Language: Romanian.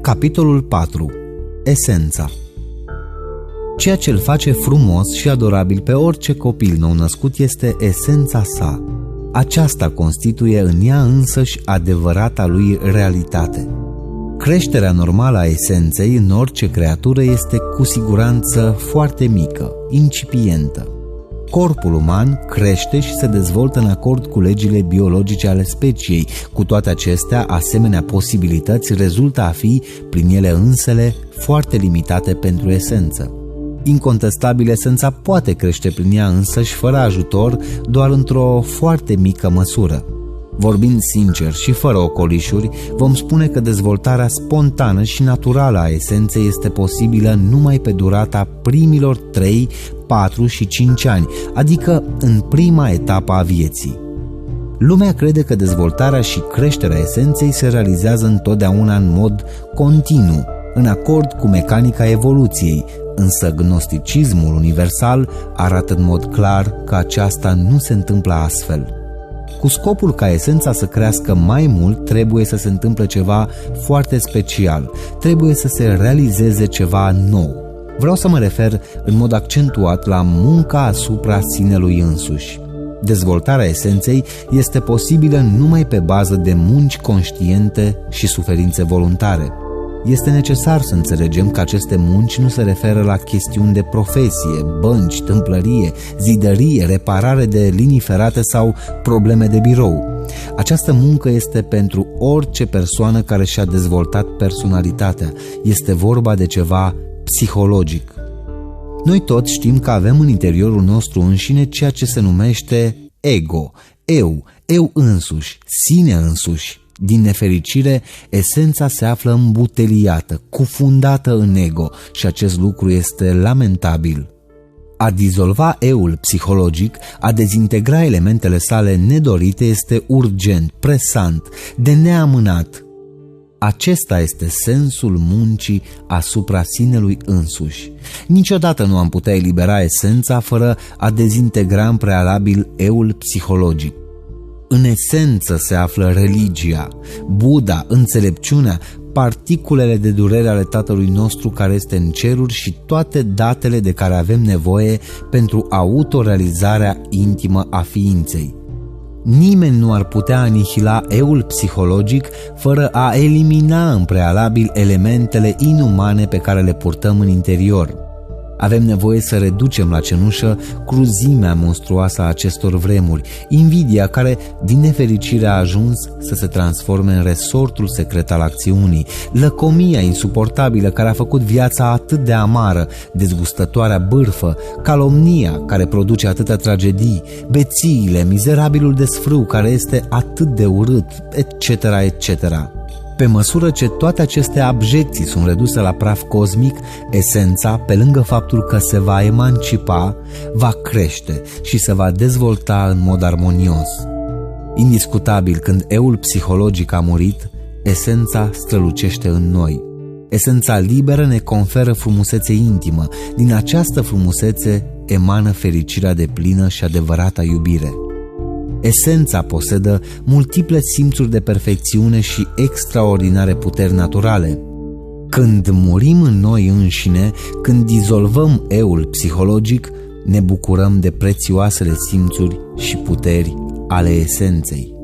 Capitolul 4. Esența. Ceea ce îl face frumos și adorabil pe orice copil nou-născut este esența sa. Aceasta constituie în ea însăși adevărata lui realitate. Creșterea normală a esenței în orice creatură este cu siguranță foarte mică, incipientă. Corpul uman crește și se dezvoltă în acord cu legile biologice ale speciei. Cu toate acestea, asemenea posibilități rezultă a fi, prin ele însele, foarte limitate pentru esență. Incontestabil, esența poate crește prin ea însăși fără ajutor, doar într-o foarte mică măsură. Vorbind sincer și fără ocolișuri, vom spune că dezvoltarea spontană și naturală a esenței este posibilă numai pe durata primilor 3, 4 și 5 ani, adică în prima etapă a vieții. Lumea crede că dezvoltarea și creșterea esenței se realizează întotdeauna în mod continuu, în acord cu mecanica evoluției, însă gnosticismul universal arată în mod clar că aceasta nu se întâmplă astfel. Cu scopul ca esența să crească mai mult, trebuie să se întâmple ceva foarte special, trebuie să se realizeze ceva nou. Vreau să mă refer în mod accentuat la munca asupra sinelui însuși. Dezvoltarea esenței este posibilă numai pe bază de munci conștiente și suferințe voluntare. Este necesar să înțelegem că aceste munci nu se referă la chestiuni de profesie, bănci, tâmplărie, zidărie, reparare de linii ferate sau probleme de birou. Această muncă este pentru orice persoană care și-a dezvoltat personalitatea. Este vorba de ceva psihologic. Noi toți știm că avem în interiorul nostru înșine ceea ce se numește ego, eu însuși, sine însuși. Din nefericire, esența se află îmbuteliată, cufundată în ego și acest lucru este lamentabil. A dizolva eul psihologic, a dezintegra elementele sale nedorite este urgent, presant, de neamânat. Acesta este sensul muncii asupra sinelui însuși. Niciodată nu am putea elibera esența fără a dezintegra în prealabil eul psihologic. În esență se află religia, Buddha, înțelepciunea, particulele de durere ale Tatălui nostru care este în ceruri și toate datele de care avem nevoie pentru autorealizarea intimă a ființei. Nimeni nu ar putea anihila eul psihologic fără a elimina în prealabil elementele inumane pe care le purtăm în interior. Avem nevoie să reducem la cenușă cruzimea monstruoasă a acestor vremuri, invidia care, din nefericire, a ajuns să se transforme în resortul secret al acțiunii, lăcomia insuportabilă care a făcut viața atât de amară, dezgustătoarea bârfă, calomnia care produce atâtea tragedii, bețiile, mizerabilul desfrâu care este atât de urât, etc., etc. Pe măsură ce toate aceste abjecții sunt reduse la praf cosmic, esența, pe lângă faptul că se va emancipa, va crește și se va dezvolta în mod armonios. Indiscutabil, când eul psihologic a murit, esența strălucește în noi. Esența liberă ne conferă frumusețe intimă. Din această frumusețe emană fericirea deplină și adevărata iubire. Esența posedă multiple simțuri de perfecțiune și extraordinare puteri naturale. Când murim în noi înșine, când dizolvăm eul psihologic, ne bucurăm de prețioasele simțuri și puteri ale esenței.